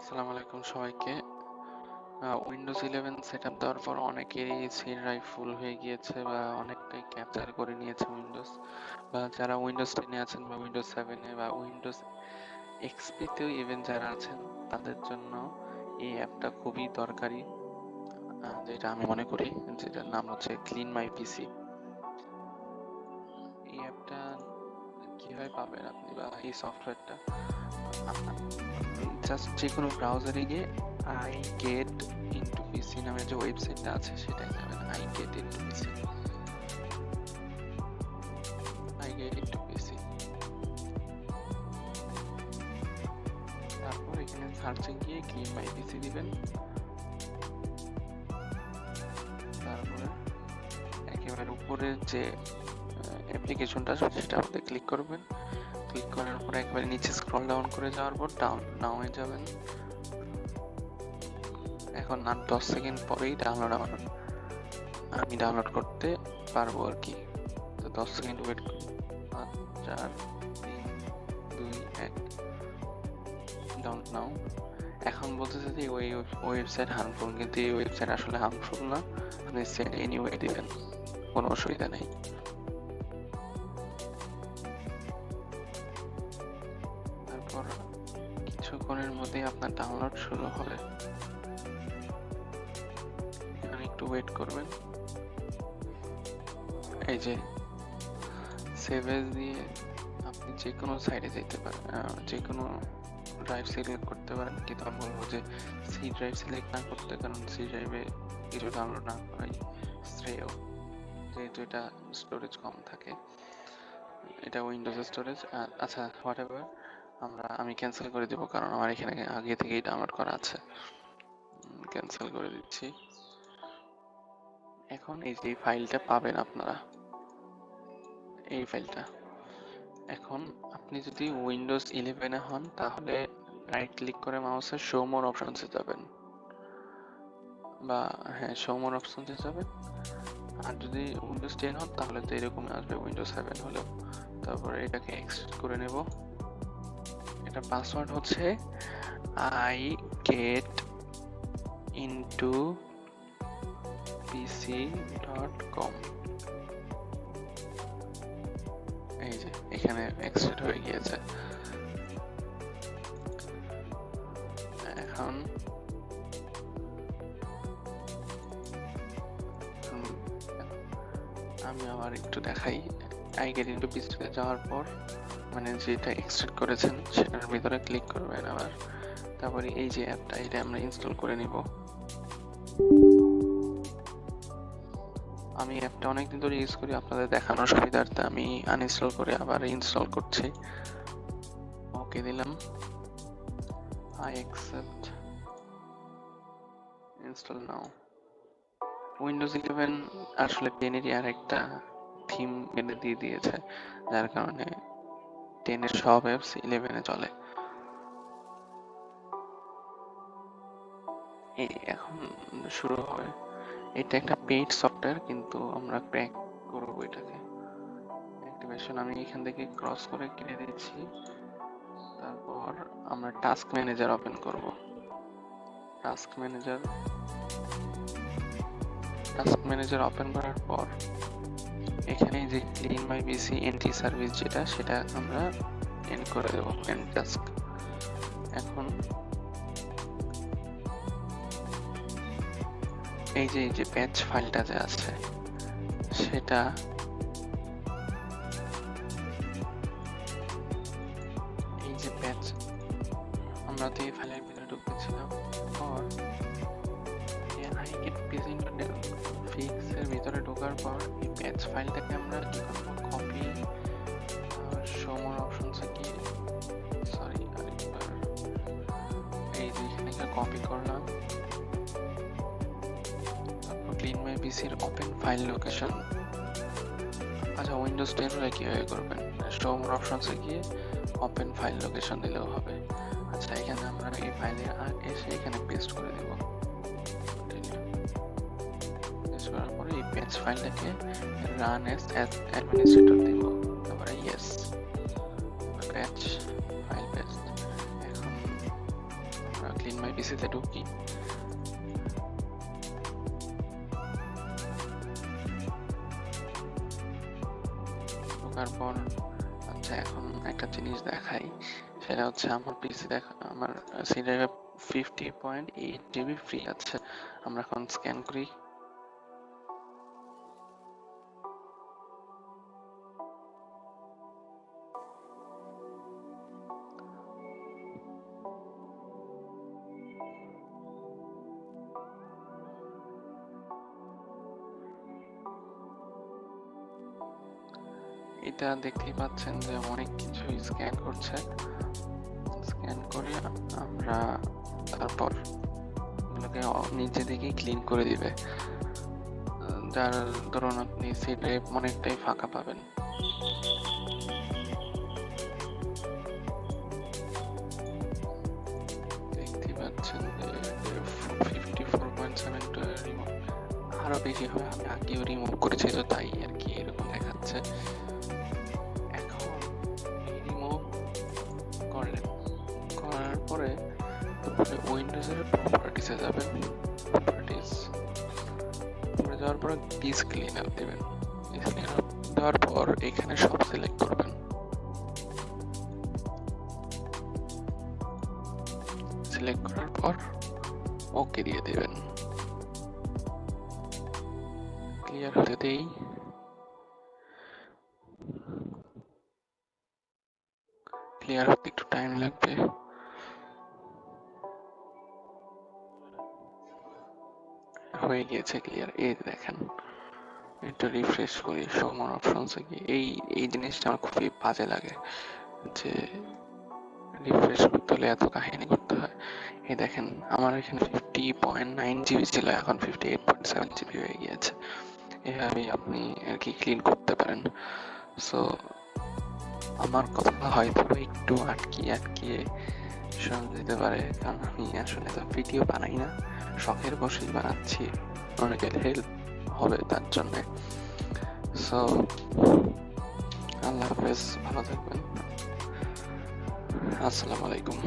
আসসালামু আলাইকুম সবাইকে। উইন্ডোজ 11 সেটআপ দেওয়ার পর অনেকেরই সি ড্রাইভ ফুল হয়ে গিয়েছে বা অনেকটাই ক্যাপচার করে নিয়েছে উইন্ডোজ, বা যারা উইন্ডোজ 10 এ আছেন বা উইন্ডোজ 7 এ বা উইন্ডোজ এক্সপি তেও ইভেন যারা আছেন তাদের জন্য এই অ্যাপটা খুবই দরকারি। যেটা আমি মনে করি, যেটার নাম হচ্ছে ক্লিন মাই পিসি। এই অ্যাপটা কিভাবে পাবেন আপনি, বা এই সফটওয়্যারটা জাস্ট যে কোনো ব্রাউজারে গিয়ে আই গেট ইনটু পিসি নামে যে ওয়েবসাইটটা আছে সেটাই যাবেন। I get into PC, I get into PC. তারপর এখানে সার্চে গিয়ে ক্লিন মাই পিসি দিবেন। তারপরে একেবারে উপরের যে অ্যাপ্লিকেশনটা আছে সেটাতে ক্লিক করবেন। ক্লিক করার পর একবারে নিচে স্ক্রল ডাউন করে যাওয়ার পর নাও এ যাবেন। এখন আর 10 সেকেন্ড পরেই আমি ডাউনলোড করতে পারবো আর কি। তো 10 সেকেন্ড ওয়েট করুন। 5 4 3 2 1 ডাউনলোড নাও। এখন বলতেছে যে ওই ওয়েবসাইট হার্মফুল, কিন্তু এই ওয়েবসাইট আসলে হার্মফুল না, আপনি সেন্ড এনিওয়ে দিবেন, কোনো অসুবিধা নেই। তারপর কিছুক্ষণের মধ্যেই আপনার ডাউনলোড শুরু হবে। এখানে একটু ওয়েট করবেন। এই যে সেভ এজ দিয়ে আপনি যে কোনো সাইডে যেতে পারেন, যে কোনো ড্রাইভ সিলেক্ট করতে পারেন, কিন্তু আমি বলবো যে সি ড্রাইভ সিলেক্ট না করতে, কারণ সি ড্রাইভে কিছু ডাউনলোড না করাই শ্রেয়, যেহেতু এটা স্টোরেজ কম থাকে। এটা উইন্ডোজ স্টোরেজ। আচ্ছা, হোয়াট এভার, আমি ক্যান্সেল করে দেবো, কারণ আমার এখানে আগে থেকেই ডাউনলোড করা আছে। ক্যান্সেল করে দিচ্ছি। এখন এই যে ফাইলটা পাবেন আপনারা, এই ফাইলটা। এখন আপনি যদি উইন্ডোজ 11 এ হন তাহলে রাইট ক্লিক করে মাউসের শো মোর অপশনসে যাবেন, বা হ্যাঁ শো মোর অপশনসে যাবেন। আর যদি উইন্ডোজ 10 হন তাহলে তো এরকম আসবে উইন্ডোজ 7 হলেও। তারপরে এটাকে এক্সট্রাক্ট করে নেব। এটা পাসওয়ার্ড হচ্ছে আই গেট ইনটু pc.com। এই যে এখানে এক্সট্রাক্ট হয়ে গিয়েছে। এখন আমি আবার একটু দেখাই। আই গেট ইনটু পিসিতে যাওয়ার পর মানে যেটা এক্সট্রাক্ট করেছেন সেটার ভিতরে ক্লিক করবেন আবার। তারপরে এই যে অ্যাপটা, এটা আমরা ইনস্টল করে নিব। আমি অ্যাপটা অনেকদিন ধরে ইউজ করি, আপনাদের দেখানোর সুবিধার্থে আমি আনইনস্টল করে আবার ইনস্টল করছি। ওকে দিলাম, I accept, install now. Windows 11 আসলে 10 এরই আরেকটা থিম এনে দিয়ে দিয়েছে, যার কারণে 10 এর সব অ্যাপস 11 এ চলে। এখন শুরু হবে। এটা একটা পেইড সফটওয়্যার, কিন্তু আমরা ক্র্যাক করব এটাকে। অ্যাক্টিভেশন আমি এখান থেকে ক্রস করে কেটে দিচ্ছি। তারপর আমরা টাস্ক ম্যানেজার ওপেন করব। টাস্ক ম্যানেজার ওপেন করার পর এখানে যে clean my PC entry service যেটা, সেটা আমরা এন্ড করে দেব, এন্ড টাস্ক। এখন এই যে প্যাচ ফাইলটা যে আছে সেটা এই যে প্যাচ, আমরা তো এই ফাইলের ভিতরে ঢুকেছিলাম। পর আই গেট পিসি ফিক্স এর ভিতরে ঢোকার পর এই প্যাচ ফাইলটাকে আমরা কি করব, কপি, শো মোর অপশনসে গিয়ে আরেকবার এই যে এখানে কপি করলাম। তারপর ক্লিন মাই পিসির ওপেন ফাইল লোকেশন। আচ্ছা, উইন্ডোজ 10 হলে কিভাবে করবেন, শো মোর অপশনসে গিয়ে ওপেন ফাইল লোকেশন দিলেও হবে। আচ্ছা, এখানে আমরা এই ফাইলে এসে এখানে পেস্ট করে দেব। পেস্ট করার পরে এই পেজ ফাইলটাকে রান অ্যাজ অ্যাডমিনিস্ট্রেটর দেব। তারপরে ইয়েস, পেজ ফাইল পেস্ট। এখন আমরা ক্লিন মাই পিসিতে ঢুকি। ঢোকার পর আচ্ছা এখন একটা জিনিস দেখাই, সেটা হচ্ছে আমার পিসি আমার সি ড্রাইভে 50.8 জিবি ফ্রি আছে। আমরা এখন স্ক্যান করি। এটা দেখতেই পাচ্ছেন যে অনেক কিছু স্ক্যান করছে। স্ক্যান করে আমরা তারপর এগুলোকে নিচে দিকে ক্লিন করে দিবে, যার ধরুন আপনি সি ড্রাইভ অনেকটাই ফাঁকা পাবেন। দেখতেই পাচ্ছেন যে 54.72 রিমুভ, আরো বেশি হবে, আমি আগেও রিমুভ করেছি তো তাই আর কি এরকম দেখাচ্ছে। এখন রিমুভ করলেন, করার পরে উইন্ডোজের প্রপার্টিসে যাবেন। প্রপার্টিস যাওয়ার পর ডিস্ক ক্লিনার দেবেন। ডিস্ক ক্লিনার দেওয়ার পর এখানে সব সিলেক্ট করবেন। সিলেক্ট করার পর ওকে দিয়ে দেবেন। ক্লিয়ার হতে দেই। ক্লিয়ার হতে একটু টাইম লাগবে। হয়ে গিয়েছে ক্লিয়ার, এই দেখেন। এটা রিফ্রেশ করি, শো মোর অপশনসে গিয়ে এই জিনিসটা আমার খুবই বাজে লাগে যে রিফ্রেশ করতে হলে এত কাহিনী করতে হয়। এই দেখেন আমার এখানে 50.9 জিবি ছিল, এখন 58.7 জিবি হয়ে গিয়েছে। এভাবেই আপনি আর কি ক্লিন করতে পারেন। সো আমার কথা হয়তো একটু আটকিয়ে শোনা যেতে পারে, কারণ আমি আসলে তো ভিডিও বানাই না, শখের বসেই বানাচ্ছি, অনেকের হেল্প হবে তার জন্য। সো আল্লাহ হাফেজ, ভালো থাকবেন, আসসালামু আলাইকুম।